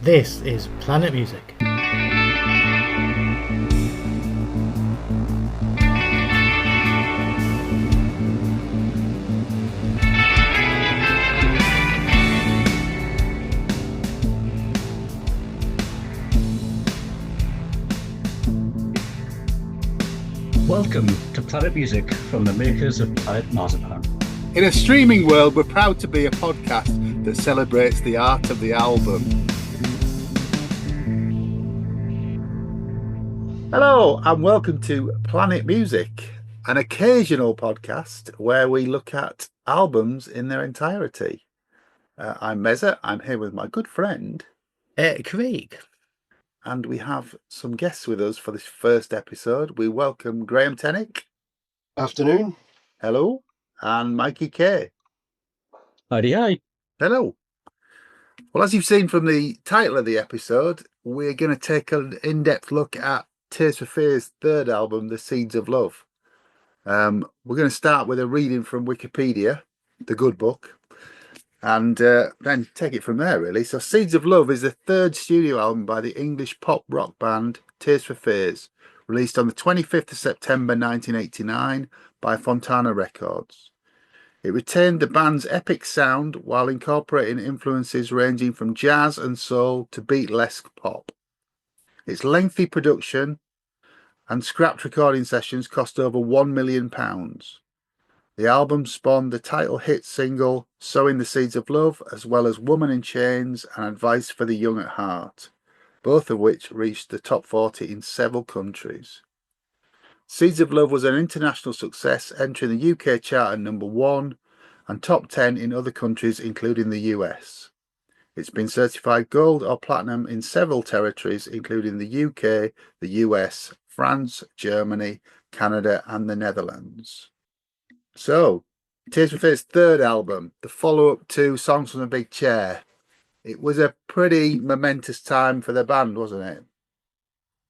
This is Planet Music. Welcome to Planet Music from the makers of Planet Marzipan. In a streaming world, we're proud to be a podcast that celebrates the art of the album. Hello, and welcome to Planet Music, an occasional podcast where we look at albums in their entirety. I'm Mezza. I'm here with my good friend Craig. And we have some guests with us for this first episode. We welcome Grae Tennick. Afternoon. Hello. And Mikie K. Howdy, hi. Hello. Well, as you've seen from the title of the episode, we're going to take an in-depth look at Tears for Fears' third album, The Seeds of Love. We're going to start with a reading from Wikipedia, the good book, and then take it from there, really. So Seeds of Love is the third studio album by the English pop rock band Tears for Fears, released on the 25th of September 1989 by Fontana Records. It retained the band's epic sound while incorporating influences ranging from jazz and soul to Beatlesque pop. Its lengthy production and scrapped recording sessions cost over £1 million. The album spawned the title hit single Sowing the Seeds of Love, as well as Woman in Chains and Advice for the Young at Heart, both of which reached the top 40 in several countries. Seeds of Love was an international success, entering the UK chart at number 1 and top 10 in other countries, including the US. It's been certified gold or platinum in several territories, including the UK, the US, France, Germany, Canada, and the Netherlands. So, Tears for Fears' third album, the follow-up to Songs from the Big Chair. It was a pretty momentous time for the band, wasn't it?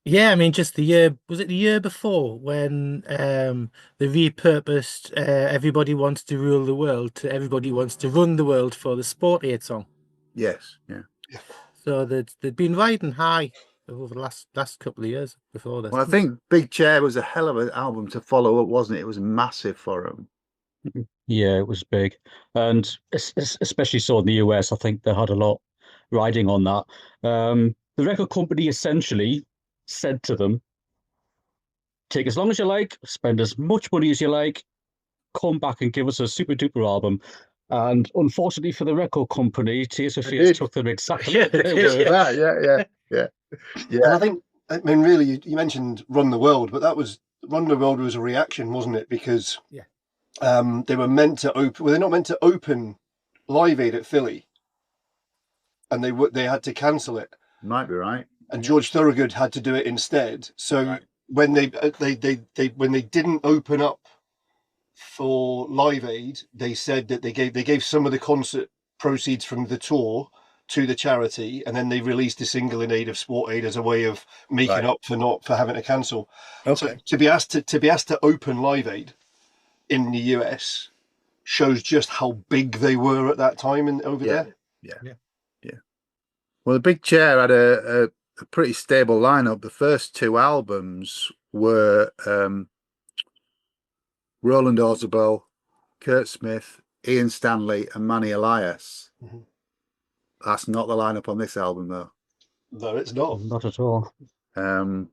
Yeah, I mean, just the year, was it the year before when they repurposed Everybody Wants to Rule the World to Everybody Wants to Run the World for the Sport Aid song? Yes, yeah. So they'd been riding high over the last couple of years before this. Well, I think Big Chair was a hell of an album to follow up, wasn't it? It was massive for them. Yeah, it was big. And especially so in the US, I think they had a lot riding on that. The record company essentially said to them, take as long as you like, spend as much money as you like, come back and give us a super duper album. And unfortunately for the record company, Tears for Fears took them exactly Yeah, their they did. word. Yeah. And I think, really, you mentioned Run the World, but that was Run the World was a reaction, wasn't it? Because they were meant to open. Well, they're not meant to open Live Aid at Philly, and they had to cancel it. Might be right. And George Thorogood had to do it instead. So when they didn't open up for Live Aid, they said that they gave some of the concert proceeds from the tour to the charity, and then they released a single in aid of Sport Aid as a way of making up for having to cancel. Okay. So to be asked to open Live Aid in the US shows just how big they were at that time and over there. Yeah. Well, the Big Chair had a pretty stable lineup. The first two albums were Roland Orzabal, Kurt Smith, Ian Stanley, and Manny Elias. Mm-hmm. That's not the lineup on this album, though. No, it's not. Not at all. I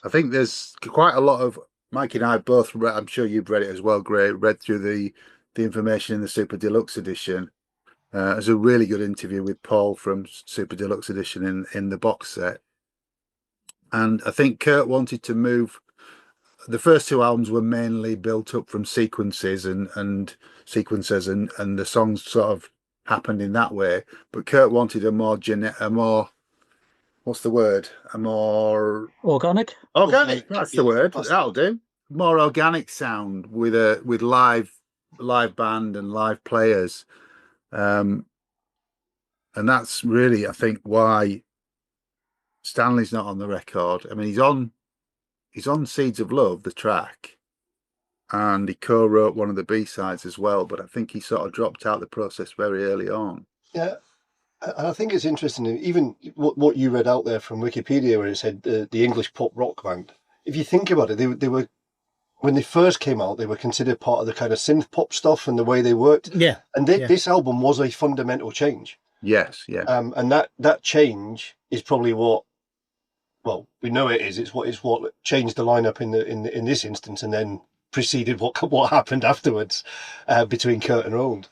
think there's quite a lot of Mike and I both read, I'm sure you've read it as well, Grae, read through the information in the Super Deluxe edition. There's a really good interview with Paul from Super Deluxe edition in the box set. And I think Kurt wanted to move. The first two albums were mainly built up from sequences and sequences, and the songs sort of happened in that way. But Kurt wanted a more what's the word? A more Organic. That's the word. That'll do. More organic sound with live band and live players, and that's really, I think, why Stanley's not on the record. I mean, he's on Seeds of Love, the track, and he co-wrote one of the B-sides as well, but I think he sort of dropped out the process very early on. Yeah. And I think it's interesting, even what you read out there from Wikipedia, where it said the English pop rock band. If you think about it, they were when they first came out, they were considered part of the kind of synth pop stuff and the way they worked. Yeah. And this album was a fundamental change. Yes, yeah. And that change is probably what, well, we know it is. It's what changed the lineup in this instance, and then preceded what happened afterwards between Kurt and Roland.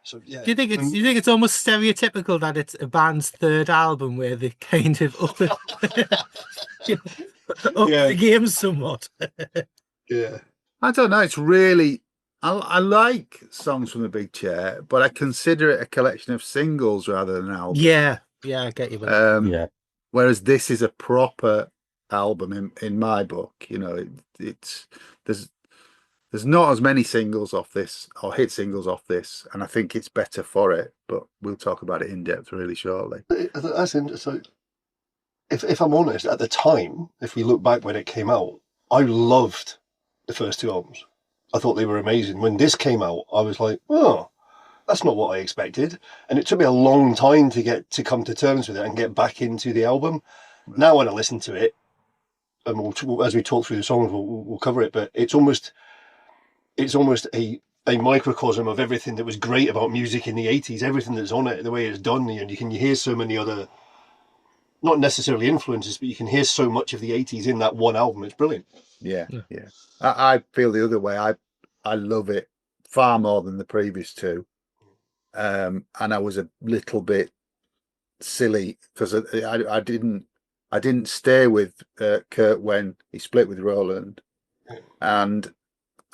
So yeah. Do you think it's almost stereotypical that it's a band's third album where they kind of up the game somewhat? Yeah. I don't know. It's really, I like Songs from the Big Chair, but I consider it a collection of singles rather than an album. Yeah, I get you. Yeah. Whereas this is a proper album in my book. You know, there's not as many singles off this or hit singles off this, and I think it's better for it. But we'll talk about it in depth really shortly. That's interesting. If I'm honest, at the time, if we look back when it came out, I loved the first two albums. I thought they were amazing. When this came out, I was like, oh, that's not what I expected. And it took me a long time to come to terms with it and get back into the album. Now when I listen to it, and as we talk through the songs, we'll cover it, but it's almost a microcosm of everything that was great about music in the 80s, everything that's on it, the way it's done, and you hear so many other, not necessarily influences, but you can hear so much of the 80s in that one album. It's brilliant. Yeah. I feel the other way. I love it far more than the previous two. And I was a little bit silly because I didn't stay with Kurt when he split with Roland, and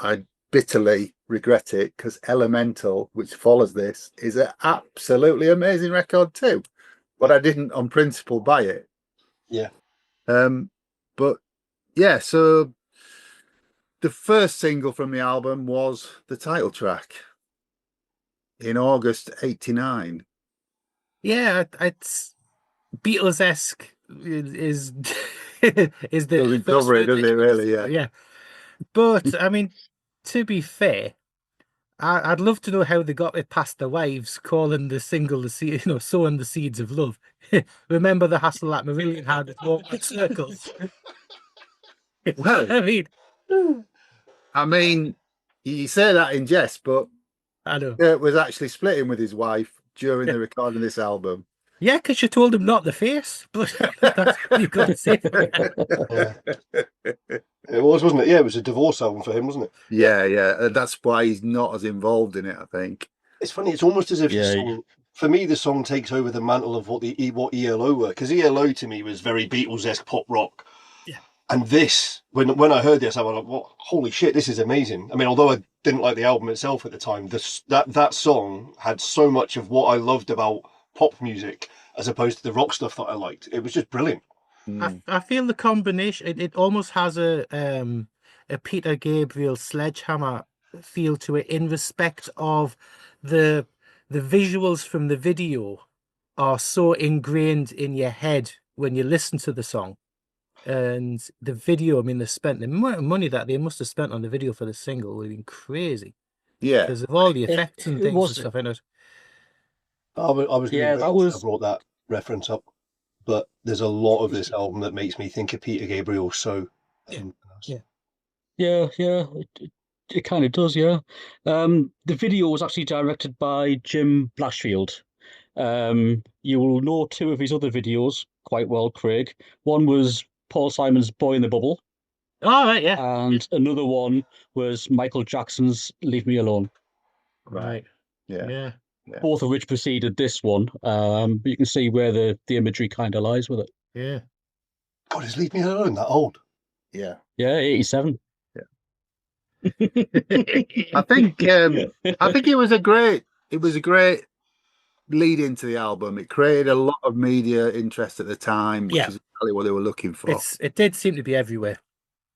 I bitterly regret it because Elemental, which follows this, is an absolutely amazing record too. But I didn't on principle buy it. Yeah. But yeah, so the first single from the album was the title track in August '89. Yeah, it's Beatles-esque is is the Doesn't cover it, does it? Really? Yeah. Yeah. But I mean, to be fair, I'd love to know how they got it past their wives, calling the single sowing the seeds of love. Remember the hassle that Marillion had with walking circles. Well, I mean, you say that in jest, but I know. Kurt was actually splitting with his wife during the recording of this album. Yeah, because she told him not the face. But that's what you've got to say. It was, wasn't it? Yeah, it was a divorce album for him, wasn't it? Yeah. That's why he's not as involved in it, I think. It's funny. It's almost as if for me, the song takes over the mantle of what ELO were, because ELO to me was very Beatles-esque pop rock. Yeah. And this, when I heard this, I was like, "What? Holy shit, this is amazing!" I mean, although I didn't like the album itself at the time, that song had so much of what I loved about pop music as opposed to the rock stuff that I liked. It was just brilliant. I feel the combination. It almost has a Peter Gabriel Sledgehammer feel to it in respect of the visuals from the video are so ingrained in your head when you listen to the song. And the video, I mean, they spent the money that they must have spent on the video for the single would have been crazy. Yeah, because of all the effects and things and stuff in it. I was I brought that reference up, but there's a lot of this album that makes me think of Peter Gabriel. So it kind of does. Yeah, the video was actually directed by Jim Blashfield. You will know two of his other videos quite well, Craig. One was Paul Simon's "Boy in the Bubble." Oh, right, yeah. And another one was Michael Jackson's "Leave Me Alone." Right. Yeah. Both of which preceded this one. But you can see where the imagery kind of lies with it. Yeah. God, is "Leave Me Alone" that old? Yeah. Yeah, 87. Yeah. I think it was a great lead into the album. It created a lot of media interest at the time, which is exactly what they were looking for. It did seem to be everywhere.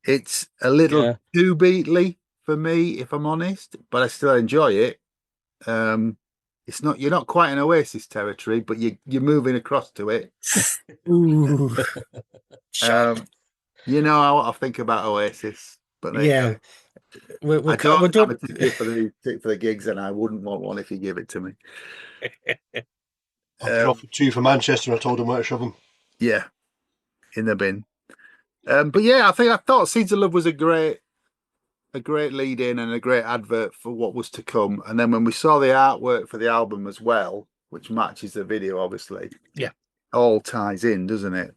It's a little too Beatley for me, if I'm honest, but I still enjoy it. It's not, you're not quite in Oasis territory, but you're moving across to it. Ooh. You know how I think about Oasis, but I don't have a ticket for the gigs, and I wouldn't want one if you give it to me. I've been offered 2 for Manchester, and I told him where to shove them. Yeah, in the bin. But yeah, I thought Seeds of Love was a great lead in and a great advert for what was to come. And then when we saw the artwork for the album as well, which matches the video, obviously, Yeah, all ties in, doesn't it?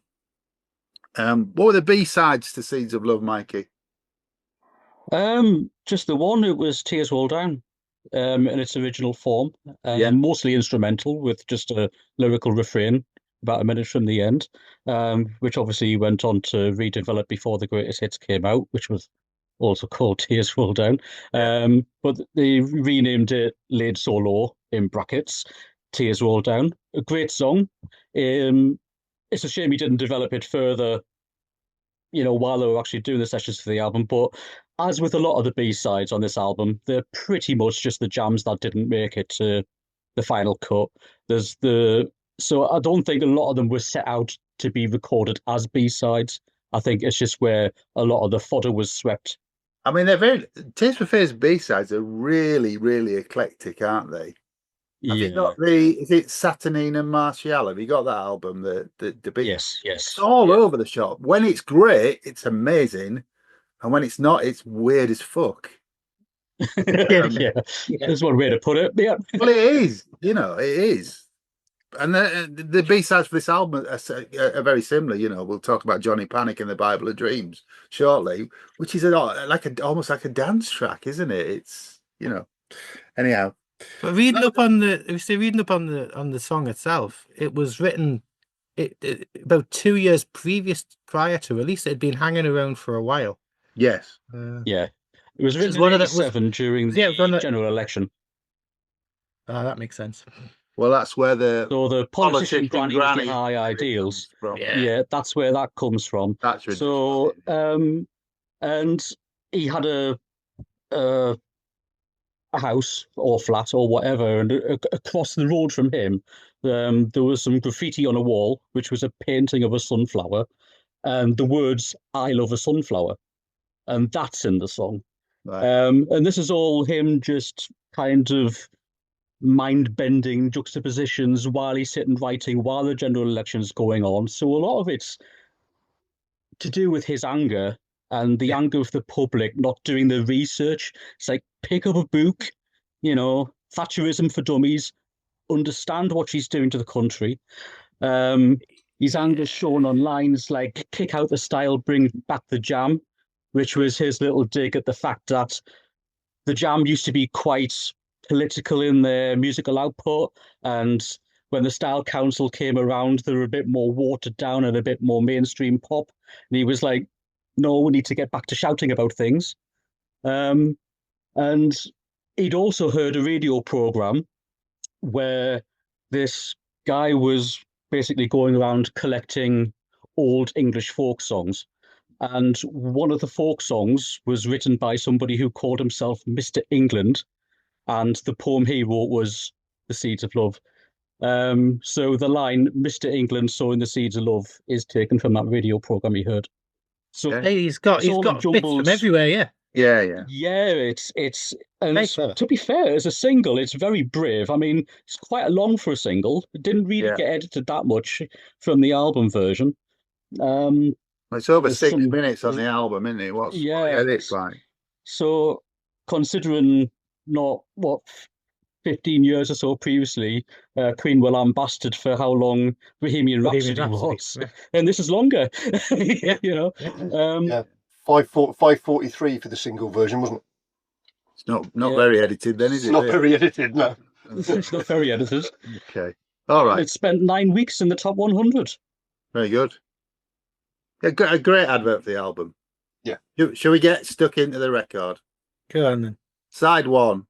What were the B-sides to Seeds of Love, Mikey? Just the one. It was Tears Roll Down, in its original form, Yeah. mostly instrumental with just a lyrical refrain about a minute from the end, which obviously went on to redevelop before the Greatest Hits came out, which was also called Tears Roll Down. But they renamed it Laid So Low in brackets, Tears Roll Down. A great song. It's a shame he didn't develop it further, while they were actually doing the sessions for the album. But as with a lot of the B-sides on this album, they're pretty much just the jams that didn't make it to the final cut. So I don't think a lot of them were set out to be recorded as B-sides. I think it's just where a lot of the fodder was swept. I mean, they're Tears for Fears B-sides are really, really eclectic, aren't they? Have you got is it Saturnine and Martial? Have you got that album? The big, yes. It's all over the shop. When it's great, it's amazing, and when it's not, it's weird as fuck. Yeah, there's one way to put it. Yeah. Well, it is. It is. And the B-sides for this album are very similar. We'll talk about Johnny Panic and the Bible of Dreams shortly, which is almost like a dance track, isn't it? It's anyhow. But reading up on the song itself, it was written about 2 years prior to release. It had been hanging around for a while. Yes. Yeah. It was written in 1987 during the general election. That makes sense. Well, that's where the politician granny with the high ideals. Yeah, that's where that comes from. That's ridiculous. So, and he had a house or flat or whatever, and across the road from him, there was some graffiti on a wall, which was a painting of a sunflower, and the words "I love a sunflower," and that's in the song. Right. And this is all him just kind of mind-bending juxtapositions while he's sitting writing while the general election's going on. So a lot of it's to do with his anger and the anger of the public not doing the research. It's like, pick up a book, Thatcherism for Dummies, understand what she's doing to the country. His anger shown on lines like "kick out the style, bring back the jam," which was his little dig at the fact that the jam used to be quite political in their musical output, and when the Style Council came around, they were a bit more watered down and a bit more mainstream pop. And he was like, no, we need to get back to shouting about things. And he'd also heard a radio program where this guy was basically going around collecting old English folk songs. And one of the folk songs was written by somebody who called himself Mr. England. And the poem he wrote was The Seeds of Love. So the line, "Mr. England sowing the seeds of love," is taken from that radio program he heard. So he's got bits from everywhere, Yeah. It's to be fair, as a single, it's very brave. I mean, it's quite long for a single. It didn't really get edited that much from the album version. It's over 6 minutes on the album, isn't it? What's it's like? So considering not 15 years or so previously, Queen were lambasted for how long Bohemian Rhapsody was, and this is longer. 5:43 for the single version, wasn't it? It's not very edited, then, is it? It's not very edited, no. It's not very edited. Okay, all right. It spent 9 weeks in the top 100. Very good. A great advert for the album. Yeah. Shall we get stuck into the record? Go on then. Side 1.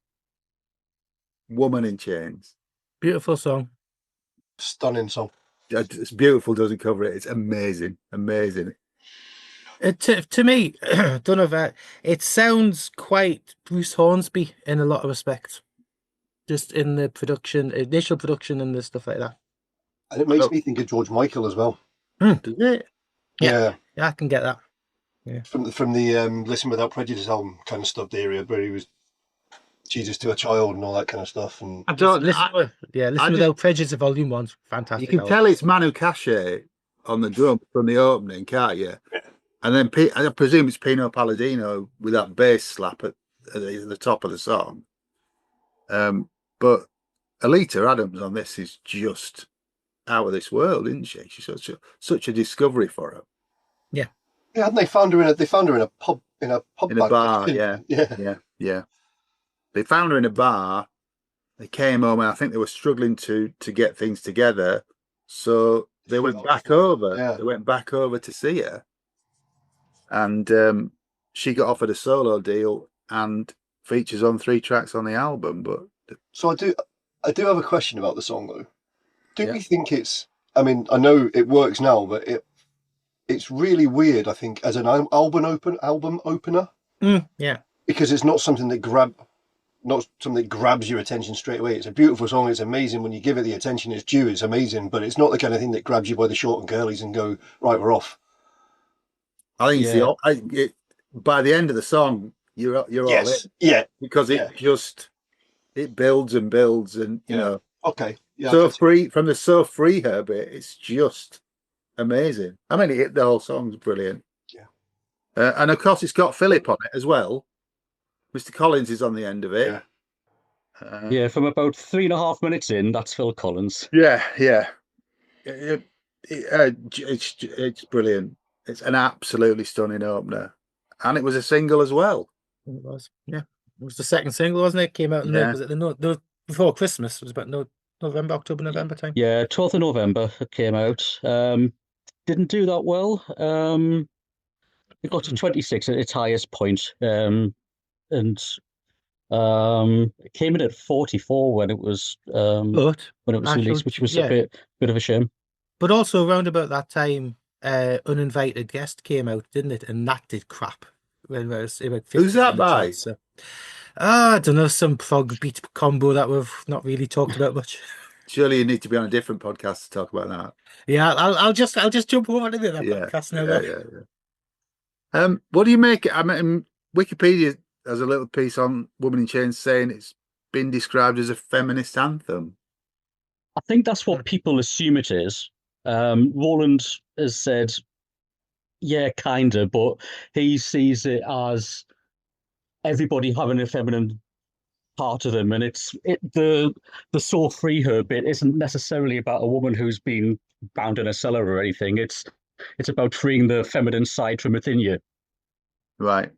Woman in Chains. Beautiful song. Stunning song. It's beautiful, doesn't cover it. It's amazing. To me, don't know if it sounds quite Bruce Hornsby in a lot of respects, just in the initial production and the stuff like that. And it makes me think of George Michael as well. Does it? Yeah, I can get that. Yeah. From the Listen Without Prejudice album kind of stuff, the area where he was Jesus to a Child and all that kind of stuff. And I don't. Listen just- Without Prejudice, Volume 1's You fantastic. can album. tell it's Manu Katché on the drum from the opening, can't you? Yeah. And then I presume it's Pino Palladino with that bass slap at the top of the song. But Alita Adams on this is just out of this world, isn't she? She's such a discovery for her. yeah, hadn't they found her in a pub In a back bar, then? yeah. They found her in a bar. They came home, and I think they were struggling to get things together. So they went back over. Yeah. They went back over to see her, and she got offered a solo deal and features on 3 tracks on the album. But So I do have a question about the song though. Do Yeah. we think it's? I mean, I know it works now, but it's really weird. I think as an album opener, Yeah. because it's not something that grabs your attention straight away. It's a beautiful song. It's amazing when you give it the attention it's due. It's amazing, but it's not the kind of thing that grabs you by the short and curlies and go, right, we're off. I think it's by the end of the song, you're all in, Yeah. because it builds and builds, and you know. Okay. Yeah. So free from the So Free Her bit, it's just amazing. I mean, the whole song's brilliant. Yeah. And of course, it's got Philip on it as well. Mr. Collins is on the end of it. Yeah. From about 3.5 minutes in, that's Phil Collins. Yeah. It's brilliant. It's an absolutely stunning opener, and it was a single as well. It was. Yeah. It was the second single, wasn't it? Came out in Yeah. was it before Christmas? It was about November, October time. Yeah, 12th of November it came out. Didn't do that well. It got to 26 at its highest point. And it came in at 44 when it was But released, which was a bit of a shame. But also around about that time, Uninvited Guest came out, didn't it? And that did crap. When it was about 50 Who's that by? charts, so. I don't know, some prog beat combo that we've not really talked about much. Surely you need to be on a different podcast to talk about that. Yeah, I'll just jump over to the other podcast now. Yeah. What do you make? I mean, Wikipedia has a little piece on Woman in Chains saying it's been described as a feminist anthem. I think that's what people assume it is. Roland has said, yeah, kinda, but he sees it as everybody having a feminine part of them, and the So Free Her bit isn't necessarily about a woman who's been bound in a cellar or anything. It's about freeing the feminine side from within you. Right.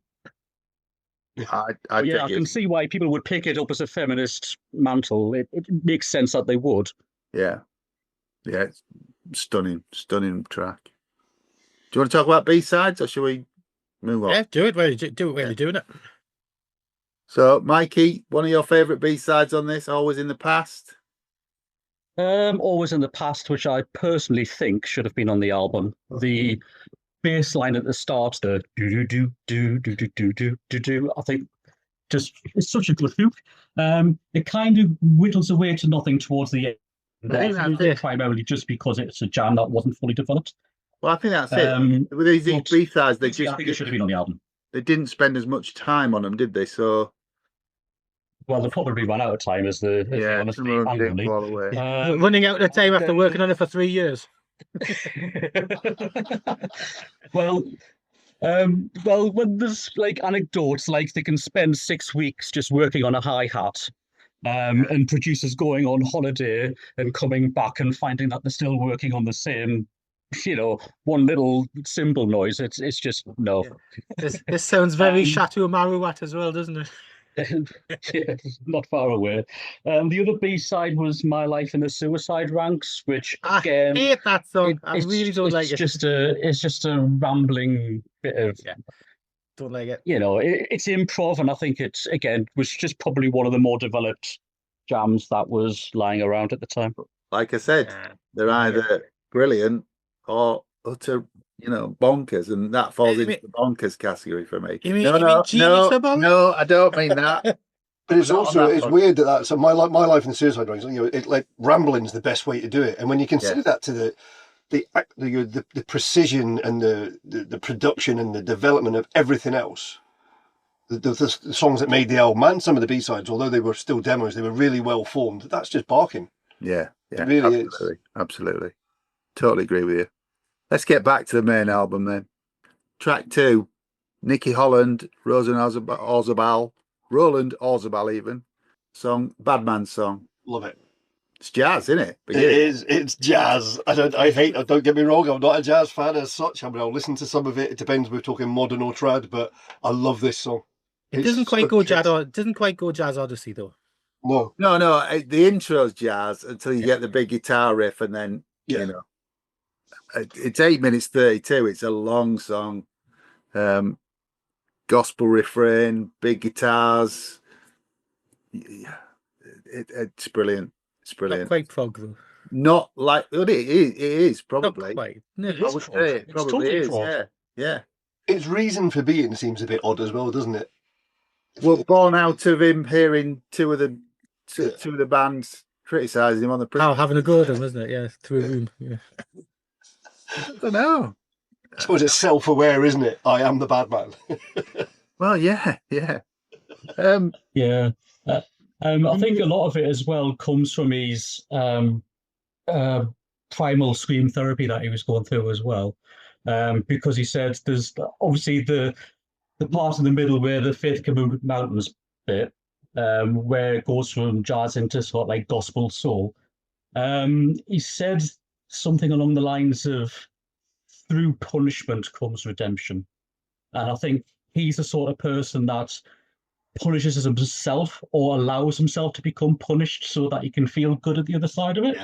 I can see why people would pick it up as a feminist mantle. It makes sense that they would. Yeah, it's stunning track. Do you want to talk about B-sides, or should we move on? Yeah, do it while you're doing it. So, Mikie, one of your favourite B-sides on this, Always in the Past? Always in the Past, which I personally think should have been on the album. The bass line at the start, the do do do do do do do do do. I think just it's such a good hook. It kind of whittles away to nothing towards the end. Primarily just because it's a jam that wasn't fully developed. Well, I think that's it. With these B-sides, I think it should have been on the album. They didn't spend as much time on them, did they? So, well, they probably ran out of time as the running out of time after working on it for 3 years. Well, when there's like anecdotes like they can spend 6 weeks just working on a hi-hat, and producers going on holiday and coming back and finding that they're still working on the same, one little cymbal noise. It's just no. This sounds very Chateau Marouat as well, doesn't it? Yeah, not far away. The other B-side was My Life in the Suicide Ranks, which again, I hate that song. I really don't like it. It's just a rambling bit of. Yeah. Don't like it. It's improv, and I think was just probably one of the more developed jams that was lying around at the time. Like I said, they're either brilliant or utter, bonkers, and that falls into the bonkers category for me. No, I don't mean that. But it's weird that's my life in the Suicide Ranks. Like rambling's the best way to do it, and when you consider that to the precision and the production and the development of everything else, the songs that made the album and some of the B-sides, although they were still demos, they were really well formed. That's just barking. Yeah, It really absolutely, absolutely. Totally agree with you. Let's get back to the main album then. Track 2, Nicky Holland, Roland Orzabal even, song, Badman song. Love it. It's jazz, isn't it? It is. It's jazz. Don't get me wrong. I'm not a jazz fan as such. I mean, I'll listen to some of it. It depends if we're talking modern or trad, but I love this song. It doesn't quite go jazz. It doesn't quite go Jazz Odyssey though. No. The intro's jazz until you get the big guitar riff, and then you know, it's 8 minutes 32. It's a long song. Gospel refrain, big guitars. Yeah, it's brilliant. It's brilliant. Not quite prog though. Not like it is probably. Not quite. No, It I is would prog. say it It's probably totally is. prog. Yeah. Its reason for being seems a bit odd as well, doesn't it? Well, born out of him hearing two of the bands criticising him on the Oh, having a go at him, isn't it? Yeah, through a room. Yeah. I don't know. I suppose it's self-aware, isn't it? I am the bad man. Well, yeah. Yeah. I think a lot of it as well comes from his primal scream therapy that he was going through as well. Because he said there's obviously the part in the middle where the Faith Community Mountains bit, where it goes from jazz into sort of like gospel soul. He said something along the lines of, through punishment comes redemption. And I think he's the sort of person that punishes himself or allows himself to become punished so that he can feel good at the other side of it.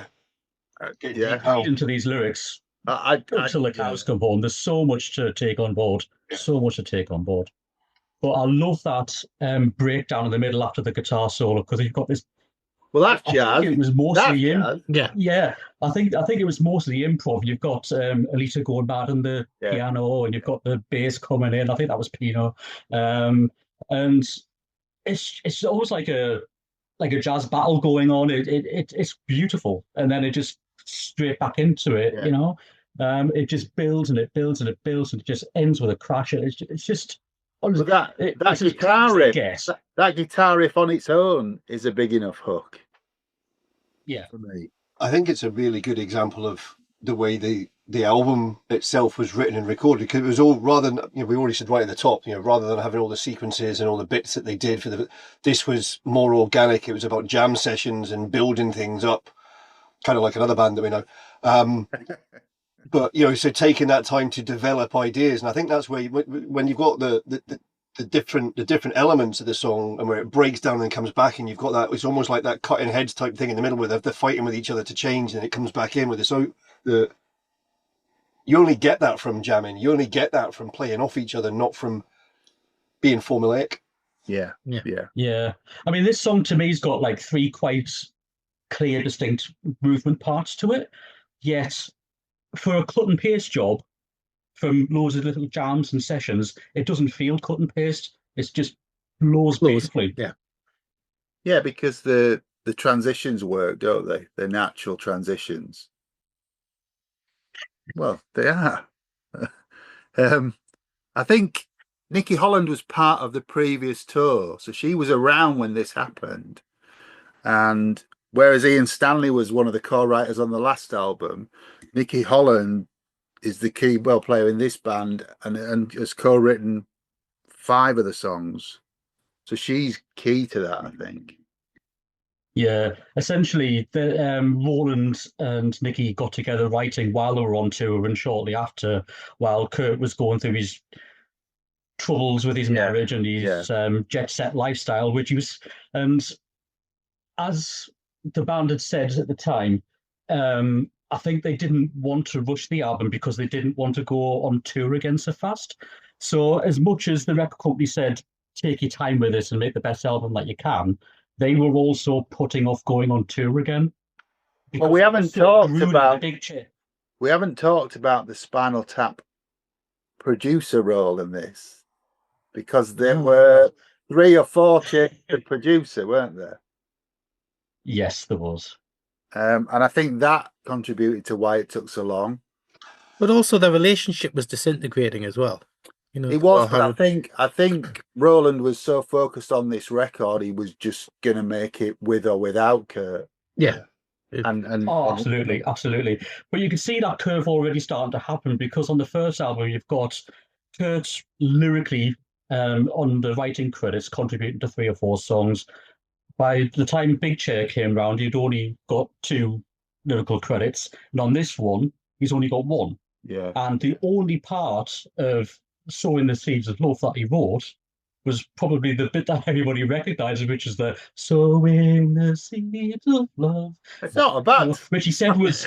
Into these lyrics until the cows come home. There's so much to take on board. But I love that breakdown in the middle after the guitar solo, because you've got this. Well, that's jazz. It was mostly Yeah. I think it was mostly improv. You've got Alita going mad on the piano, and you've got the bass coming in. I think that was Pino, and it's almost like a jazz battle going on. It's beautiful, and then it just straight back into it. You know, it just builds and it builds and it builds, and it just ends with a crash. It's just. But that guitar riff on its own is a big enough hook. Yeah, for me. I think it's a really good example of the way the album itself was written and recorded, because it was all, rather than, we already said right at the top, rather than having all the sequences and all the bits that they did this was more organic. It was about jam sessions and building things up, kind of like another band that we know. But so taking that time to develop ideas, and I think that's where when you've got the different elements of the song, and where it breaks down and comes back, and you've got that, it's almost like that cutting heads type thing in the middle where they're fighting with each other to change, and it comes back in with it. So you only get that from jamming. You only get that from playing off each other, not from being formulaic. Yeah. I mean, this song to me has got like 3 quite clear, distinct movement parts to it, yet for a cut and paste job from loads of little jams and sessions, it doesn't feel cut and paste. It's just flows beautifully. Yeah, because the transitions work, don't they? They're natural transitions. Well, they are. I think Nicky Holland was part of the previous tour, so she was around when this happened. And whereas Ian Stanley was one of the co-writers on the last album, Nicky Holland is the keyboard player in this band and has co-written 5 of the songs. So she's key to that, I think. Yeah, essentially, Roland and Nicky got together writing while they were on tour and shortly after, while Kurt was going through his troubles with his marriage and his jet set lifestyle, and as the band had said at the time, I think they didn't want to rush the album because they didn't want to go on tour again so fast. So as much as the record company said, take your time with this and make the best album that you can, they were also putting off going on tour again. Well, we haven't talked about the Spinal Tap producer role in this, because there were 3 or 4 changes to producer, weren't there? Yes, there was. And I think that contributed to why it took so long. But also the relationship was disintegrating as well. You know, It was, or but I think Roland was so focused on this record, he was just gonna make it with or without Kurt. yeah. Oh, absolutely, absolutely. But you can see that curve already starting to happen because on the first album you've got Kurt's lyrically on the writing credits contributing to 3 or 4 songs. By the time Big Chair came round, he'd only got 2 lyrical credits, and on this one, he's only got 1. Yeah. And the only part of Sowing the Seeds of Love that he wrote was probably the bit that everybody recognises, which is the Sowing the Seeds of Love. It's not a bad. Which he said was,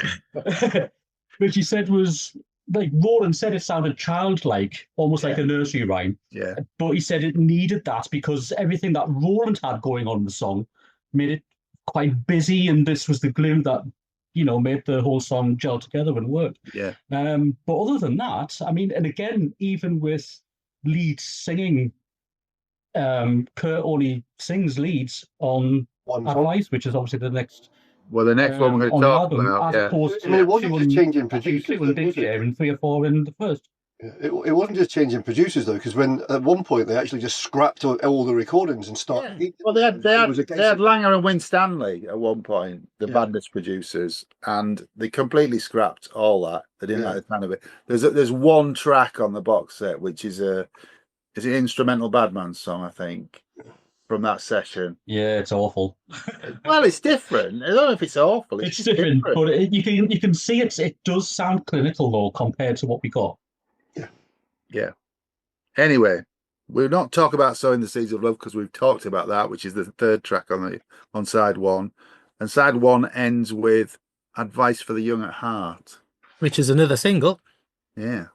which he said was like Roland said it sounded childlike, almost like a nursery rhyme. Yeah. But he said it needed that because everything that Roland had going on in the song made it quite busy, and this was the glue that made the whole song gel together and work. Yeah. But other than that, I mean, and again, even with lead singing, Kurt only sings leads on Advice, which is obviously the next. Well, the next one we're going to talk about, as opposed to I mean, it wasn't just changing producers. 2 in Big Chair and 3 or 4 in the first. It wasn't just changing producers though, because when at one point they actually just scrapped all the recordings and started. Yeah. Well, they had Langer and Winstanley at one point, the Bandits producers, and they completely scrapped all that. They didn't like the sound of it. There's one track on the box set which is an instrumental Badman song, I think, from that session. Yeah, it's awful. Well, it's different. I don't know if it's awful. It's different, but you can see it does sound clinical though compared to what we got. Yeah. Anyway, we'll not talk about Sowing the Seeds of Love because we've talked about that, which is the 3rd track on side 1, and side 1 ends with Advice for the Young at Heart, which is another single. Yeah.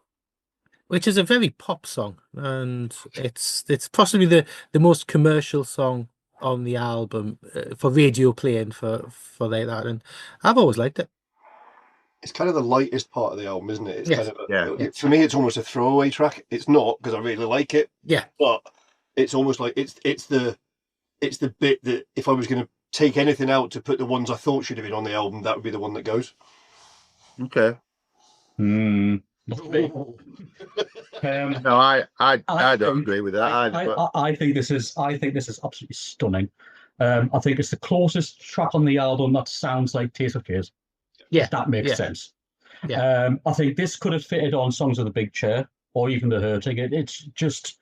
Which is a very pop song, and it's possibly the most commercial song on the album for radio playing for like that, and I've always liked it. It's kind of the lightest part of the album, isn't it? It's yes. kind of for me, it's almost a throwaway track. It's not because I really like it. Yeah, but it's almost like it's the bit that if I was going to take anything out to put the ones I thought should have been on the album, that would be the one that goes. Okay. No, I don't agree with that. I think this is absolutely stunning. I think it's the closest track on the album that sounds like Tears for Fears. Yeah, if that makes sense. Yeah. I think this could have fitted on Songs of the Big Chair or even The Hurting. It's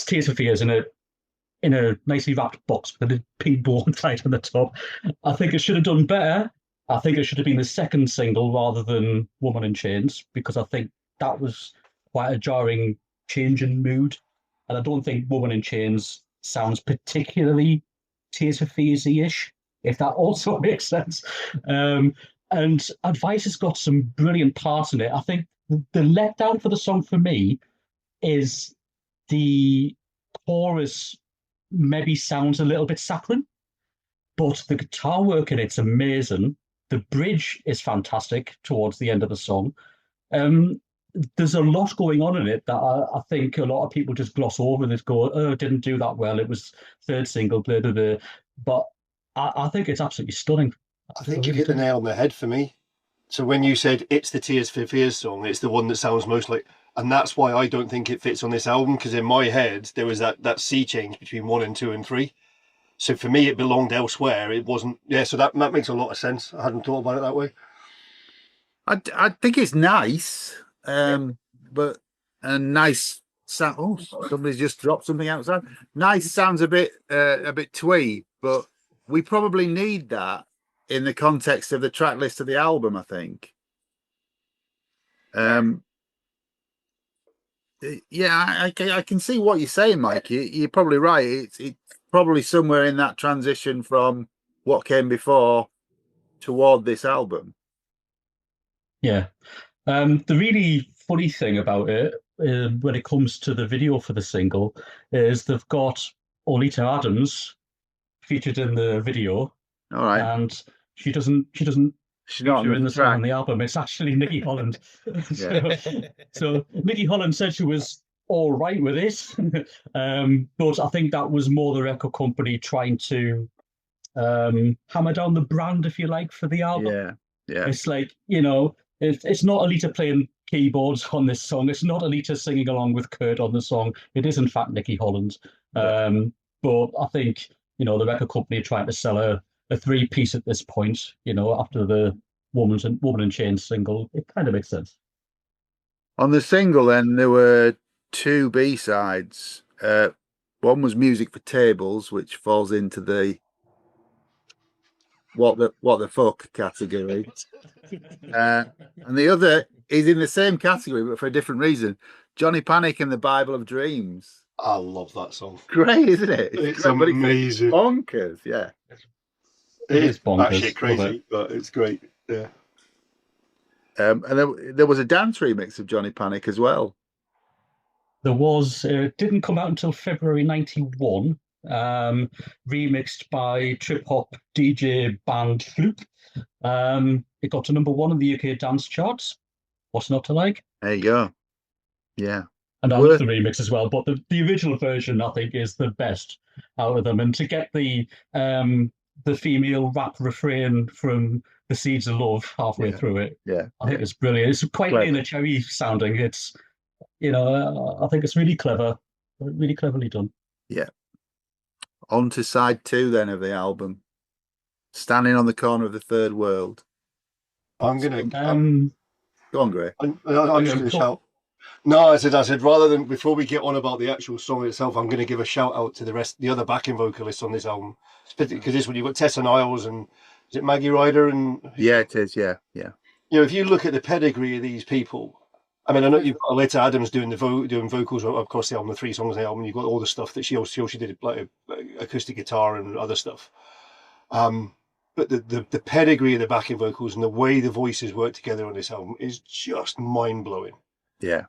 Tears for Fears in a nicely wrapped box with a pink bow tied on the top. I think it should have done better. I think it should have been the second single rather than Woman in Chains, because I think that was quite a jarring change in mood. And I don't think Woman in Chains sounds particularly Tears for Fears-ish, if that also makes sense. And Advice has got some brilliant parts in it. I think the letdown for the song for me is the chorus maybe sounds a little bit saccharine, but the guitar work in it's amazing. The bridge is fantastic towards the end of the song. There's a lot going on in it that I think a lot of people just gloss over and just go, oh, it didn't do that well. It was third single, blah, blah, blah. But I think it's absolutely stunning. I think you hit the nail on the head for me. So when you said it's the Tears for Fears song, it's the one that sounds most like, and that's why I don't think it fits on this album, because in my head there was that sea change between 1 and 2 and 3. So for me, it belonged elsewhere. It wasn't. Yeah, so that makes a lot of sense. I hadn't thought about it that way. I think it's nice, but a nice sound. Oh, somebody's just dropped something outside. Nice sounds a bit twee, but we probably need that in the context of the track list of the album, I think. Yeah, I can see what you're saying, Mike. You're probably right. It's probably somewhere in that transition from what came before toward this album. Yeah. The really funny thing about it, when it comes to the video for the single, is they've got Olita Adams featured in the video. All right. And she's not in the song on the album. It's actually Nikki Holland. so Nikki Holland said she was all right with it, but I think that was more the record company trying to hammer down the brand, if you like, for the album. Yeah. It's like, it's not Alita playing keyboards on this song. It's not Anita singing along with Kurt on the song. It is in fact Nicky Holland. But I think the record company are trying to sell a three-piece at this point. After the Woman in Chains single, it kind of makes sense. On the single, then there were two B-sides. One was Music for Tables, which falls into the what the fuck category, and the other is in the same category but for a different reason. Johnny Panic and the Bible of Dreams. I love that song. Great, isn't it? It's great, amazing. It's bonkers, yeah. It is bonkers. Actually crazy, but it's great. Yeah. And there was a dance remix of Johnny Panic as well. There was. It didn't come out until February '91. Remixed by trip hop DJ band Fluke. It got to #1 in the UK dance charts. What's not to like? There you go. Yeah. And I love the remix as well, but the original version I think is the best out of them. And to get the female rap refrain from The Seeds of Love halfway through it, I think it's brilliant. It's quite Nina Cherry sounding. It's I think it's really clever, really cleverly done. Yeah. On to side 2 then of the album. Standing on the Corner of the Third World. I'm gonna go on, Grae. I'm just gonna shout. No, I said rather than before we get on about the actual song itself, I'm gonna give a shout out to the other backing vocalists on this album. Because this one you've got Tessa Niles and is it Maggie Ryder and yeah, it is, yeah. If you look at the pedigree of these people, I mean, I know you've got Aletta Adams doing doing vocals across the album, the 3 songs on the album. You've got all the stuff that she also did, like acoustic guitar and other stuff. But the pedigree of the backing vocals and the way the voices work together on this album is just mind blowing. Yeah,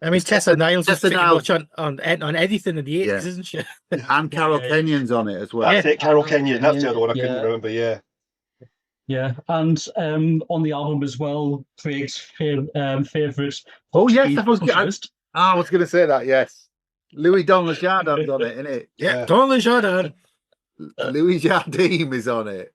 I mean, Tessa Niles is pretty much on anything in the 80s, isn't she? And Carol Kenyon's on it as well. That's it, Carol Kenyon. That's the other one I couldn't remember. Yeah. Yeah, and on the album as well, Craig's favourite. Oh yes, I was going to say that. Yes, Louis Don Jardin's on it, isn't it? Yeah, Don Jardin. Louis Jardim is on it.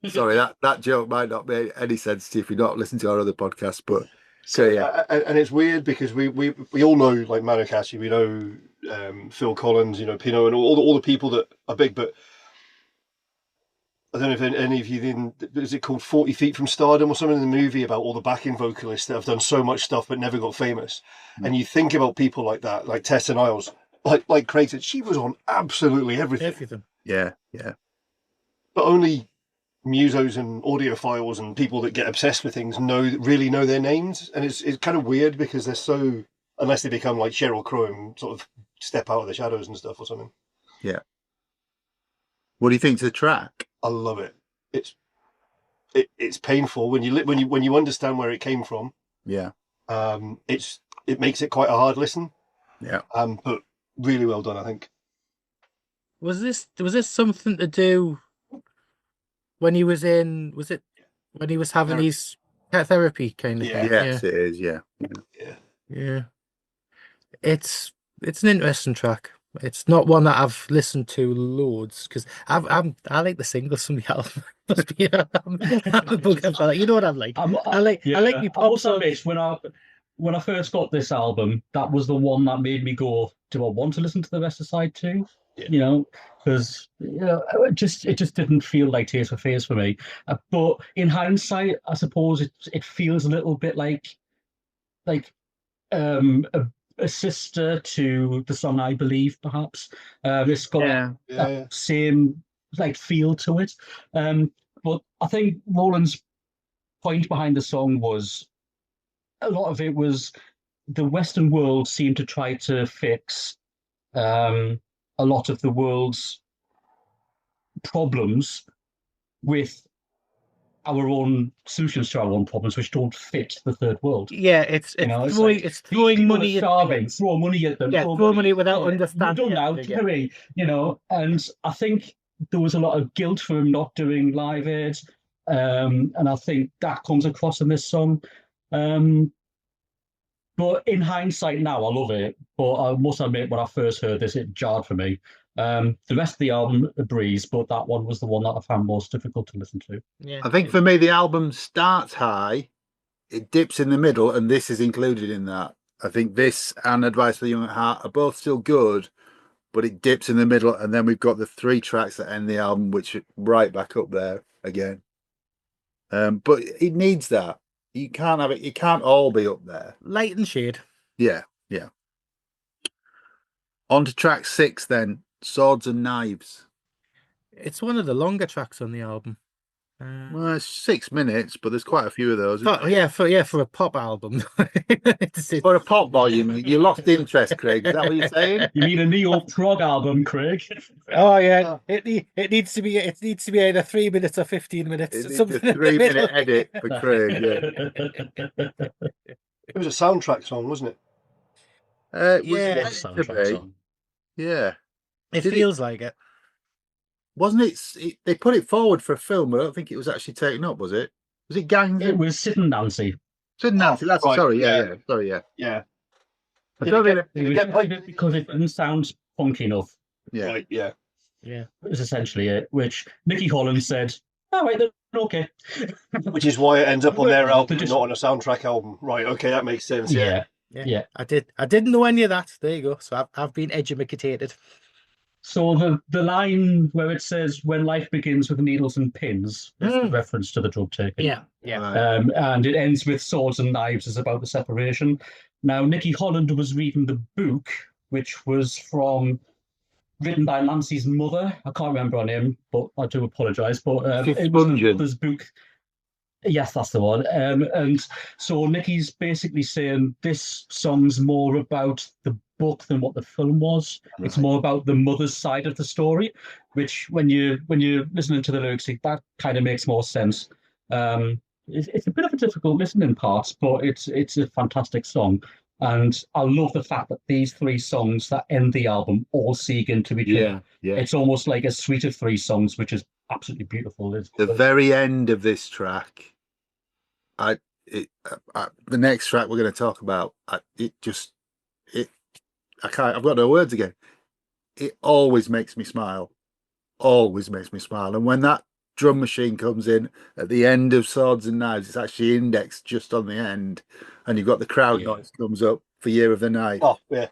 Sorry, that joke might not make any sense to you if you're not listening to our other podcast, but so yeah. And it's weird because we all know like Manu Katché, we know Phil Collins, Pino, and all the people that are big, but I don't know if any of you is it called 40 Feet from Stardom or something in the movie about all the backing vocalists that have done so much stuff but never got famous. And you think about people like that, like Tessa Niles, like Craig said, she was on absolutely everything. Yeah. But only musos and audiophiles and people that get obsessed with things really know their names. And it's kind of weird because they're so, unless they become like Sheryl Crow and sort of step out of the shadows and stuff or something. Yeah. What do you think to the track? I love it. It's painful when you understand where it came from. Yeah. It makes it quite a hard listen. Yeah. But really well done, I think. Was this something to do when he was in? Was it when he was having his therapy kind of thing? Yes, it is. Yeah. It's an interesting track. It's not one that I've listened to loads because I like the singles from the album. I'm a bugger for that. You know what I'm like. I like me pop songs. When I first got this album, that was the one that made me go, do I want to listen to the rest of side 2? Because it just didn't feel like Tears for Fears for me. But in hindsight, I suppose it feels a little bit like a sister to the song I Believe, perhaps. It's got that same feel to it. But I think Roland's point behind the song was a lot of it was the Western world seemed to try to fix a lot of the world's problems with our own solutions to our own problems, which don't fit the third world. Yeah, it's throwing money at starving, throw money at them. Yeah, throw money without understanding. We've done now, hurry, and I think there was a lot of guilt for him not doing Live Aid, and I think that comes across in this song. But in hindsight now, I love it. But I must admit, when I first heard this, it jarred for me. The rest of the album, a breeze, but that one was the one that I found most difficult to listen to. Yeah, I think for me, the album starts high, it dips in the middle, and this is included in that. I think this and Advice for the Young at Heart are both still good, but it dips in the middle, and then we've got the 3 tracks that end the album, which are right back up there again. But it needs that. You can't have it. It can't all be up there. Light and shade. Yeah. On to track 6 then, Swords and Knives. It's one of the longer tracks on the album. Well, it's 6 minutes, but there's quite a few of those. For a pop album. For a pop volume, you lost interest, Craig. Is that what you're saying? You mean a neo prog album, Craig? Oh yeah, it needs to be either 3 minutes or 15 minutes. It's a something in the 3-minute middle. edit for Craig. Yeah. It was a soundtrack song, wasn't it? It was Yeah. meant to be. Yeah. It Did feels like it. Wasn't it? They put it forward for a film, but I don't think it was actually taken up, was it? Was it Gangs? It was Sid and Nancy. Sid and Nancy. That's right, sorry. yeah. Yeah. Sorry. Yeah. Yeah. I Did don't it think It was get played? because it didn't sound funky enough. Yeah. Right, yeah. Yeah. It was essentially it, which Mikie Holland said, all right, then, okay. Which is why it ends up on their They album, just- not on a soundtrack album. Right, okay, that makes sense. Yeah. Yeah. I didn't know any of that. There you go. So I've been educated. So the line where it says, when life begins with needles and pins, is the reference to the drug taking. Yeah. Right. And it ends with swords and knives is about the separation. Now, Mikie Holland was reading the book, which was written by Nancy's mother. I can't remember her name, but I do apologise. But it was her Spungen. mother's book. Yes, that's the one. And so Nicky's basically saying this song's more about the book than what the film was. It's more about the mother's side of the story, which when you're listening to the lyrics, that kind of makes more sense. It's a bit of a difficult listening part, but it's a fantastic song. And I love the fact that these 3 songs that end the album all seek into each other. Yeah. It's almost like a suite of 3 songs, which is absolutely beautiful. The very end of this track, the next track we're going to talk about, I've got no words again. It always makes me smile. Always makes me smile. And when that drum machine comes in at the end of Swords and Knives, it's actually indexed just on the end, and you've got the crowd noise comes up for Year of the Knife. Oh, yeah.